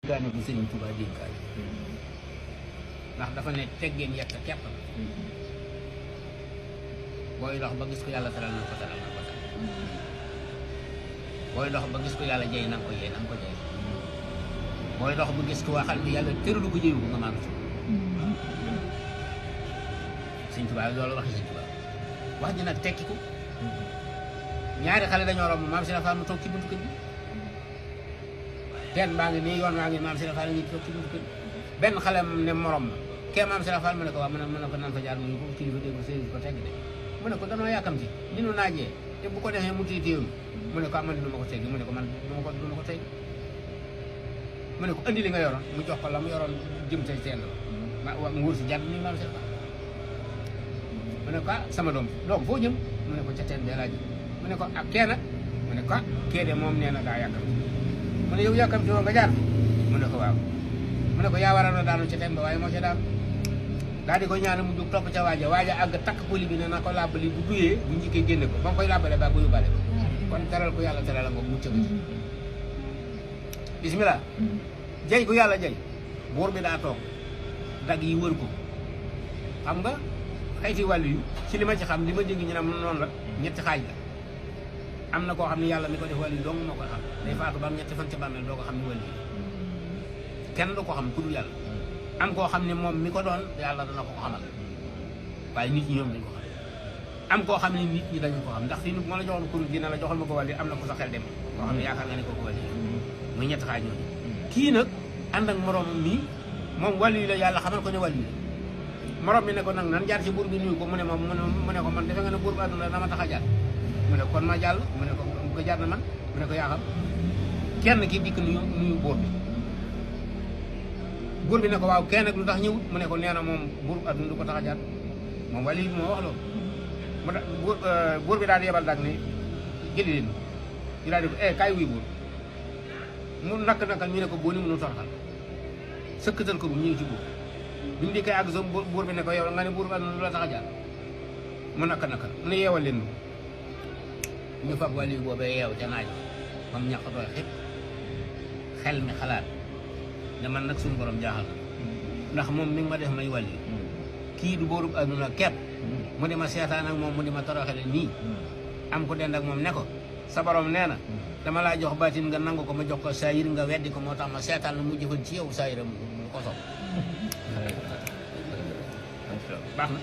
daane bu Sëriñ Tuubaa dénkaay ndax dafa ne teggeen yekk kepp la booy dox ba gis ko yàlla teral na ko teral na ko teral booy dox ba gis ko yàlla jey na nga ko jey na nga ko jey booy dox ba gis ko waxal bi yàlla tëralu ko jëyu ko nga maanu ci Sëriñ Tuubaa loolu waxi Sëriñ Tuubaa wax ji nag tekki ko ñaari xale dañoo romb maam Sëriñ Fall mu toog ci buntu kër gi teen baa ngi nii yoon waa ngi maam Sëriñ Fall ngi toog ci buntu kër gi benn xale ne morom ma kee maam Sëriñ Fall mu ne ko waaw mu ne ko nan fa jaar mu ko kilifa dégg sëriñ ko tegg de mu ne ko danoo yàkkamti li nu naajee te bu ko defee mu téye mu ne ko man du ma ko teggi mu ne ko man du ma ko teggi mu ne ko andi li nga yoroon mu jox ko la mu yoroon jëm ca teen la nguur si jàdd ni maam Sëriñ Fall mu ne ko sama doom foo jëm mu ne ko ca teen bee laa jëm mu ne ko ak kee nag mu ne ko kee de moom nee na daa yàkkamti mu ne yow yàkkamti woo nga jaar mu ne ko waaw mu ne ko yaa waroon a daanu ca teen ba waaye moo ca daanu daal di ko ñaan mu jóg topp ca waaja àgg takk poli bi ne na ko làbbali bu duyee bu njëkkee génne ko ba nga koy làbbale ba bu yóbbaale ko kon teral ko yàlla teral la ngoog mucc ci bismillah jay gu yàlla jay buur bi daa toog dag yi wër ko xam nga xayti wàllu yu ci li ma ci xam li ma dégg ñu ne noonu la ñetti xaaj la am na koo xam ne yàlla mi ko def wàllu yu dong moo koy xam day faatu ba am ñetti fan ca bàmmeel doo ko xam ne wàllu yi kenn du ko xam ku dul yàlla am koo xam ne moom mi ko doon yàlla dana ko xamal waaye nit ñi ñoom dañ ko xam am koo xam ne nit ñi dañu ko xam ndax fii ma la joxoon kuréel dina la joxal ma ko wàllu am na ko sa xel dem koo xam ne yaakaar nga ne ko wàllu muy ñetti xaaj ñooñu kii nag ànd ak morom mi moom wàllu yi la yàlla xamal ko ne wàllu yi morom mi ne ko nag nan jaar ci buur bi nuyu ko mu ne ko man defe nga ne buur bi àdduna dama tax a jàll mu ne kon ma jàll mu ne ko jaar na man mu ne ko yaa xam kenn ki dikk nuyu buur bi buur bi ne ko waaw kenn nag lu tax ñëwut mu ne ko nee na moom buur adduna du ko tax a jaar moom wàllu yi moo wax loolu mu da buur bi daal di yebal daal ne jëli leen ñu daal di ko kaay wuy buur mu nakk-nakkal ñu ne ko boo ni mënu torxal sëkkatal ko bu ñu ngi ci buur bi mu dikkee ak zone buur bi ne ko yow nga ne buur adduna du la tax a jaar mu nakk-nakkal mu ne yeewal leen ñu fab wàllu yi boobee yeew ca naaj ba mu ñàkk tooy xëpp xel mi xalaat ne man nag suñu borom jaaxal ndax moom mi ngi ma def may wàlli kii du boorub adduna kepp mu di ma seetaan ak moom mu di ma toroxale nii am ko dend ak moom ne ko sa borom nee na dama laa jox baatin nga nangu ko ma jox ko saayir nga weddi ko moo tax ma seetaan la mu jëfal ci yow saayiram mu ko sopp baax na